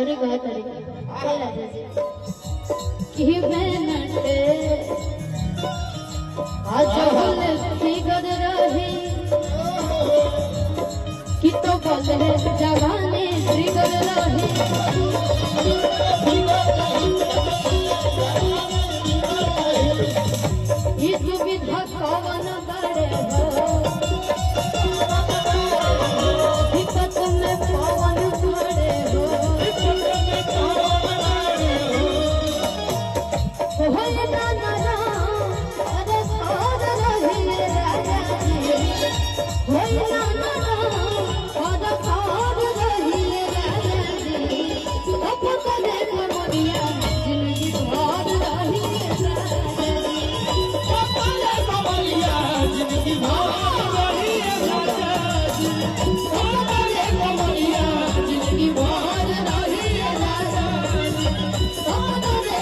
और बहुत तरीके चल राजा जी कि बनते आज होल फिगर रही कि तो बोले जवानी फिगर रही ये सुविधा कौन बड़े हो दिक्कत में कौन बड़े हो होए ना ना अरे सौद रही राजा जी होए ना ना अरे सौद रही राजा जी अब तले कमरिया जिंदगी भर रही राजा जी अब तले कमरिया जिंदगी भर रही राजा जी अब तले कमरिया जिंदगी भर रही राजा जी अब तले